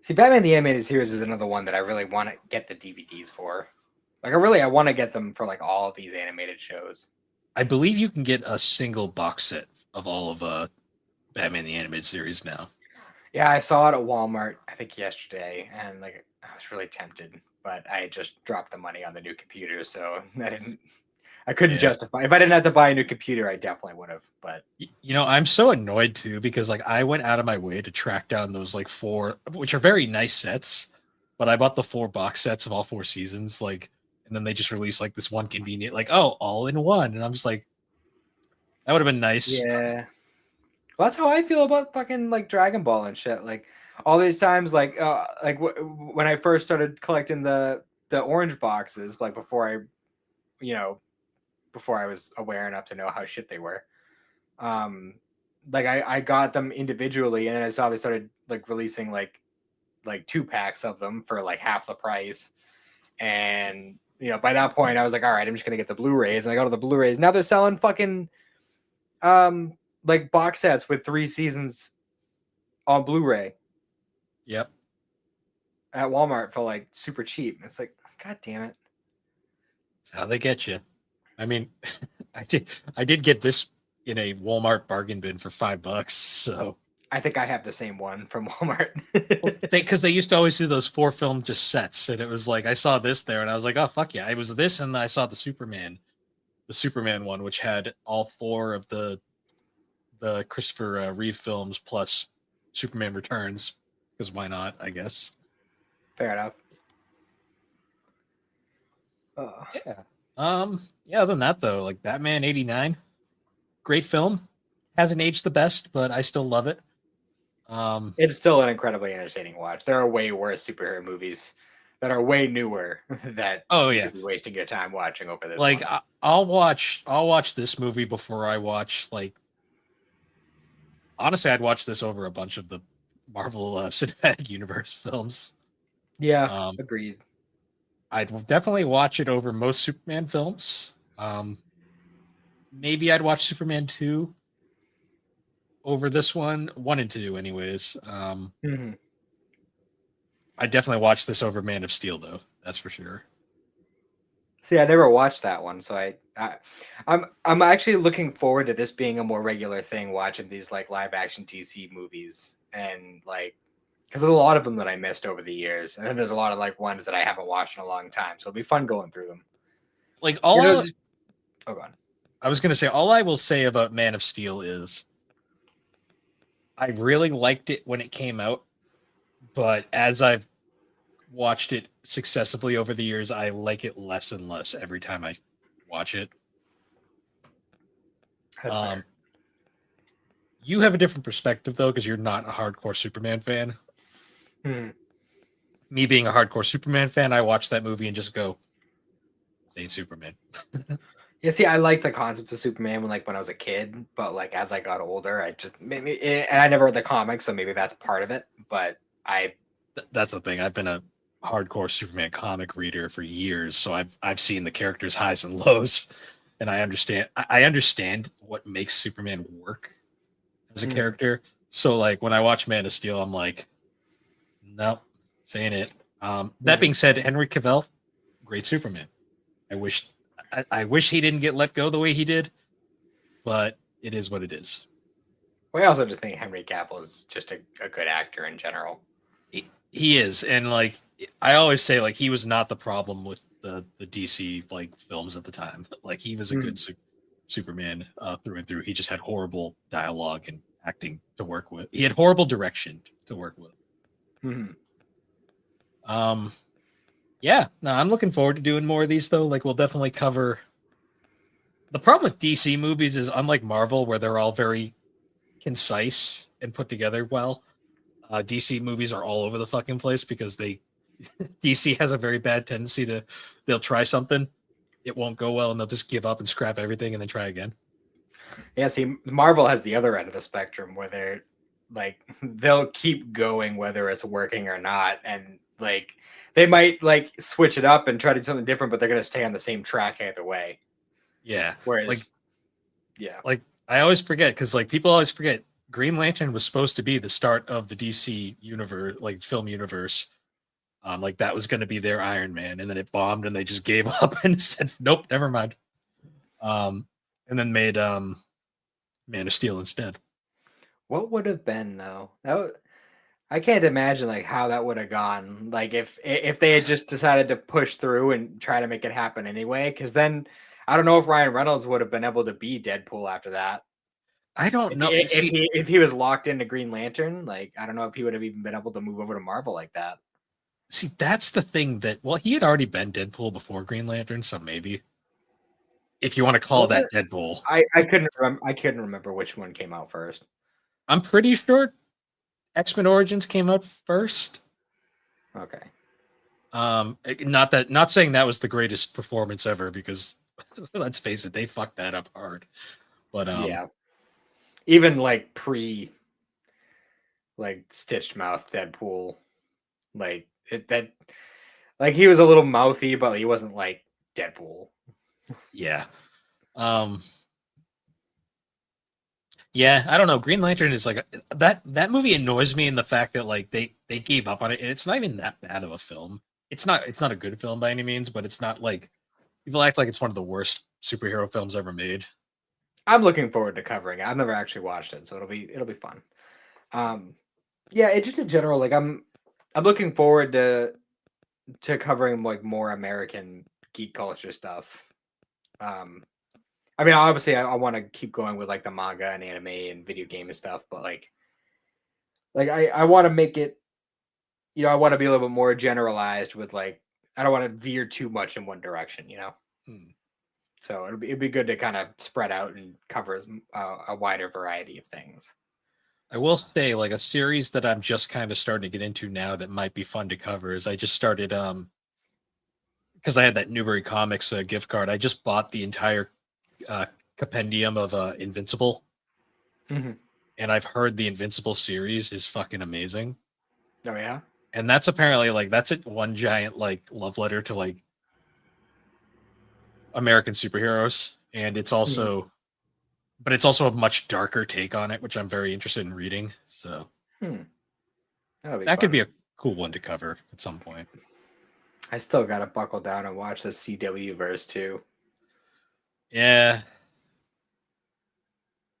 See, Batman the Animated Series is another one that I really want to get the DVDs for. Like, I want to get them for like all of these animated shows. I believe you can get a single box set of all of Batman the Animated Series now. Yeah, I saw it at Walmart, I think yesterday, and like I was really tempted, but I just dropped the money on the new computer, so I couldn't justify. If I didn't have to buy a new computer, I definitely would have. But you know, I'm so annoyed too because like I went out of my way to track down those like 4, which are very nice sets, but I bought the 4 box sets of all 4 seasons, like, and then they just released like this one convenient, like, oh, all in one, and I'm just like, that would have been nice. Yeah. Well, that's how I feel about fucking like Dragon Ball and shit. Like all these times, like when I first started collecting the orange boxes, like before I was aware enough to know how shit they were. Like I got them individually, and then I saw they started like releasing like 2 packs of them for like half the price. And by that point, I was like, all right, I'm just gonna get the Blu-rays, and I go to the Blu-rays. Now they're selling fucking like box sets with 3 seasons on Blu-ray. Yep. At Walmart for like super cheap. It's like, god damn it. That's how they get you. I mean, I did get this in a Walmart bargain bin for $5, so I think I have the same one from Walmart. Because they used to always do those 4-film just sets, and it was like I saw this there, and I was like, oh fuck yeah, it was this, and I saw the Superman one, which had all 4 of the Christopher Reeve films plus Superman Returns, because why not? I guess. Fair enough. Yeah. Yeah. Other than that, though, like Batman '89, great film. Hasn't aged the best, but I still love it. It's still an incredibly entertaining watch. There are way worse superhero movies that are way newer that you could be wasting your time watching over this. Like one. I'll watch this movie before I watch, like, honestly, I'd watch this over a bunch of the Marvel Cinematic Universe films. Yeah, agreed. I'd definitely watch it over most Superman films. Maybe I'd watch Superman 2 over this one and 2 anyways. I definitely watched this over Man of Steel, though. That's for sure. See, I never watched that one, so I'm actually looking forward to this being a more regular thing, watching these like live action DC movies, and like, because there's a lot of them that I missed over the years, and then there's a lot of like ones that I haven't watched in a long time, so it'll be fun going through them. Like oh god, I was gonna say, all I will say about Man of Steel is I really liked it when it came out, but as I've watched it successively over the years, I like it less and less every time I watch it. You have a different perspective, though, because you're not a hardcore Superman fan. Me being a hardcore Superman fan, I watch that movie and just go, "This ain't Superman." Yeah, see, I like the concept of Superman when I was a kid, but like as I got older, I just maybe, and I never read the comics, so maybe that's part of it. But that's the thing. I've been a hardcore Superman comic reader for years, so I've seen the character's highs and lows, and I understand what makes Superman work as a character. So like when I watch Man of Steel, I'm like, nope, saying it. That being said, Henry Cavill, great Superman. I wish he didn't get let go the way he did, but it is what it is. Well, I also just think Henry Cavill is just a good actor in general. He is, and like I always say, like he was not the problem with the DC like films at the time. Like he was a good Superman through and through. He just had horrible dialogue and acting to work with. He had horrible direction to work with. Yeah, no, I'm looking forward to doing more of these though. Like we'll definitely cover. The problem with DC movies is unlike Marvel, where they're all very concise and put together well. DC movies are all over the fucking place because DC has a very bad tendency they'll try something, it won't go well, and they'll just give up and scrap everything and then try again. Yeah, see, Marvel has the other end of the spectrum where they'll keep going whether it's working or not, and like they might like switch it up and try to do something different, but they're gonna stay on the same track either way. Yeah. Whereas, like I always forget because like people always forget Green Lantern was supposed to be the start of the DC universe, like film universe. Like that was going to be their Iron Man, and then it bombed, and they just gave up and said, "Nope, never mind." And then made Man of Steel instead. What would have been though? I can't imagine like how that would have gone. Like if they had just decided to push through and try to make it happen anyway, because then I don't know if Ryan Reynolds would have been able to be Deadpool after that. I don't know if he was locked into Green Lantern. Like I don't know if he would have even been able to move over to Marvel like that. See, that's the thing he had already been Deadpool before Green Lantern, so maybe if you want to call that Deadpool. I couldn't remember which one came out first. I'm pretty sure X-Men Origins came out first. Okay. Not saying that was the greatest performance ever, because let's face it, they fucked that up hard. But yeah. Even like stitched mouth Deadpool, like he was a little mouthy, but he wasn't like Deadpool. Yeah. Yeah, I don't know. Green Lantern is like that movie annoys me in the fact that like they gave up on it, and it's not even that bad of a film. It's not a good film by any means, but it's not like people act like it's one of the worst superhero films ever made. I'm looking forward to covering it. I've never actually watched it, so it'll be fun. Yeah, it just in general, like I'm looking forward to covering like more American geek culture stuff. I mean, obviously, I want to keep going with like the manga and anime and video game and stuff, but like I want to make it, I want to be a little bit more generalized with like I don't want to veer too much in one direction, Hmm. So it'd be good to kind of spread out and cover a wider variety of things. I will say, like a series that I'm just kind of starting to get into now that might be fun to cover is I just started because I had that Newbury Comics gift card. I just bought the entire uh, compendium of Invincible, Mm-hmm. and I've heard the Invincible series is fucking amazing. Oh yeah. And that's apparently like that's it one giant like love letter to like American superheroes, and it's Mhm. also but it's also a much darker take on it, which I'm very interested in reading. So Hmm. That'll be that could fun. be a cool one to cover at some point. I still got to buckle down and watch the CW verse too. Yeah,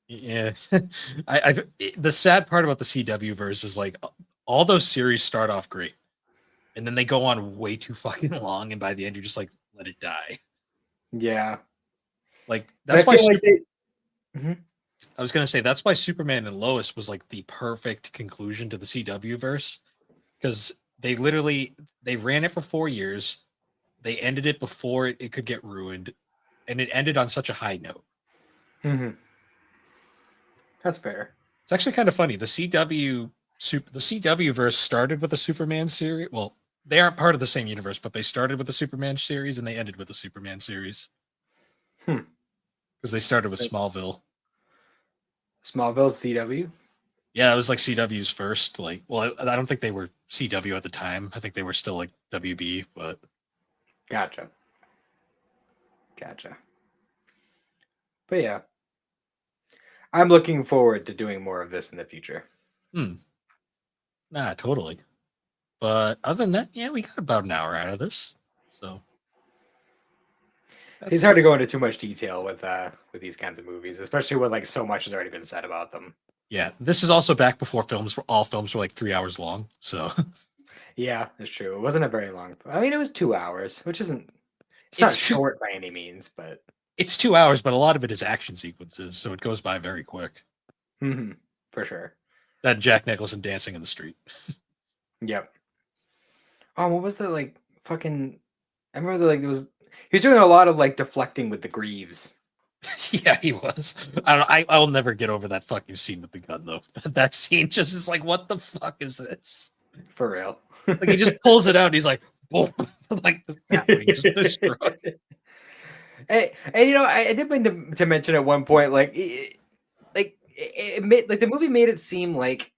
yeah. The sad part about the CW verse is like all those series start off great, and then they go on way too fucking long, and by the end you're just like, let it die. Yeah, Like but I that's why feel like they. Mhm. I was gonna say that's why Superman and Lois was like the perfect conclusion to the CW verse because they ran it for 4 years, they ended it before it could get ruined, and it ended on such a high note. Mhm. That's fair. It's actually kind of funny. The CW verse started with a Superman series. Well, they aren't part of the same universe, but they started with the Superman series and they ended with the Superman series Hmm. because they started with Smallville. Smallville CW. Yeah, it was like CW's first. Like, well, I don't think they were CW at the time. I think they were still like WB, but Gotcha. Gotcha. But yeah, I'm looking forward to doing more of this in the future. hmm, nah, totally. But other than that, yeah, we got about an hour out of this. So It's hard to that's go into too much detail with these kinds of movies, especially when like so much has already been said about them. yeah. This is also back before all films were like 3 hours long. So Yeah, that's true. It wasn't a very long. I mean, it was 2 hours, which isn't. It's not it's two short by any means, but it's 2 hours, but a lot of it is action sequences, so it goes by very quick. for sure. That Jack Nicholson dancing in the street. Yep. Oh, what was the like fucking? I remember there was he was doing a lot of like deflecting with the greaves. Yeah, he was. I don't. I'll never get over that fucking scene with the gun though. That scene just is like, what the fuck is this? For real. Like he just pulls it out. And he's like, boom, like the Batwing just destroyed. And I did mean to mention at one point, it made like the movie made it seem like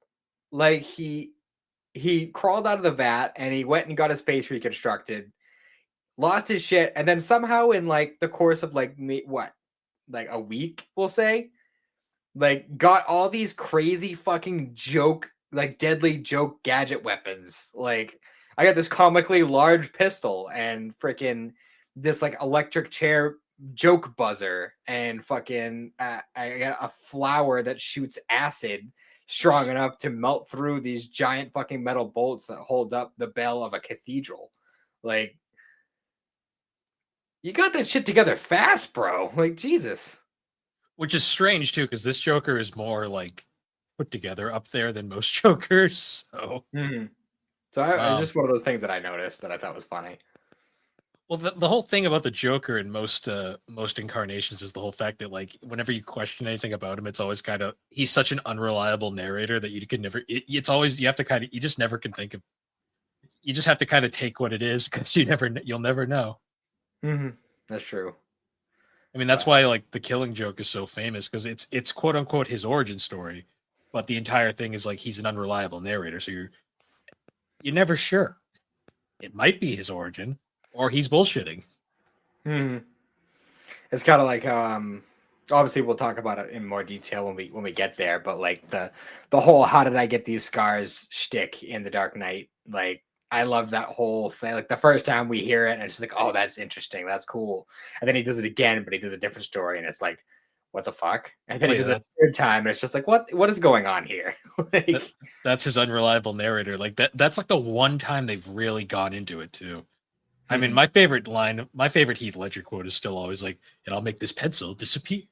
he crawled out of the vat and he went and got his face reconstructed, lost his shit, and then somehow in like the course of like like a week, we'll say, like got all these crazy fucking deadly joke gadget weapons. Like I got this comically large pistol and freaking this like electric chair joke buzzer and fucking I got a flower that shoots acid strong enough to melt through these giant fucking metal bolts that hold up the bell of a cathedral. Like you got that shit together fast, bro. Like Jesus. Which is strange too, because this Joker is more like put together up there than most Jokers. So, Mhm. So it's um, just one of those things that I noticed that I thought was funny. well, the whole thing about the Joker in most incarnations is the whole fact that like whenever you question anything about him, it's always kind of he's such an unreliable narrator that you can never. It's always you have to kind of you just never can think of. You just have to kind of take what it is because you'll never know. That's true. I mean, that's But why like the Killing Joke is so famous because it's quote unquote his origin story, but the entire thing is like he's an unreliable narrator, so you're never sure. It might be his origin, or he's bullshitting. mhm. It's kind of like obviously we'll talk about it in more detail when we get there, but like the whole how did I get these scars shtick in The Dark Knight, like I love that whole thing. Like the first time we hear it, and it's like, oh, that's interesting, that's cool. And then he does it again, but he does a different story, and it's like, what the fuck? And then Oh, he yeah, does it a third time, and it's just like, what is going on here? Like, that's his unreliable narrator. Like that's like the one time they've really gone into it too. I mean, my favorite Heath Ledger quote is still always like, "And I'll make this pencil disappear."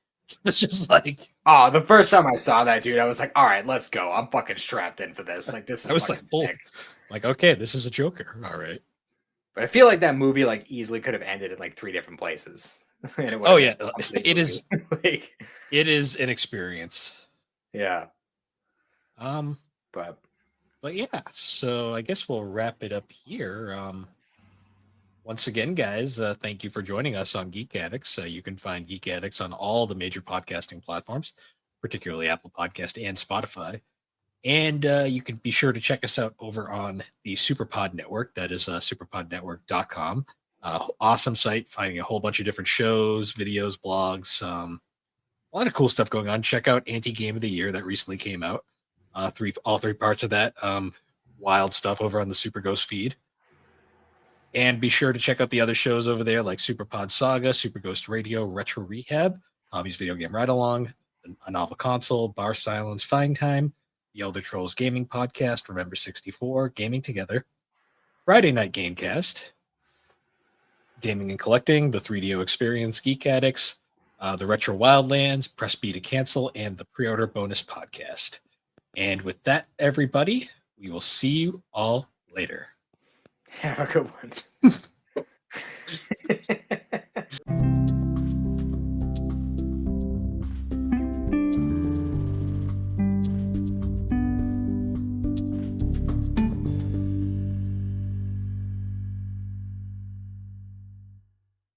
It's just like, oh, the first time I saw that, dude, I was like, all right, let's go. I'm fucking strapped in for this. Like, this is I was fucking like, sick. like, okay, this is a Joker. All right. But I feel like that movie like easily could have ended in like 3 different places. And it would Oh have yeah, been a complete it movie. is. Like, It is an experience. yeah. But yeah, so I guess we'll wrap it up here. Once again, guys, thank you for joining us on Geek Addicts. You can find Geek Addicts on all the major podcasting platforms, particularly Apple Podcast and Spotify. And you can be sure to check us out over on the Superpod Network. That is superpodnetwork.com. Awesome site, finding a whole bunch of different shows, videos, blogs, a lot of cool stuff going on. Check out Anti-Game of the Year that recently came out. All three parts of that. Wild stuff over on the Super Ghost feed. And be sure to check out the other shows over there like Superpod Saga, Super Ghost Radio, Retro Rehab, Hobbies Video Game Ride Along, A Novel Console, Bar Silence, Fine Time, the Elder Trolls Gaming Podcast, Remember 64, Gaming Together, Friday Night Gamecast, Gaming and Collecting, the 3DO Experience, Geek Addicts, the Retro Wildlands, Press B to Cancel, and the Pre-Order Bonus Podcast. And with that, everybody, we will see you all later. Have a good one.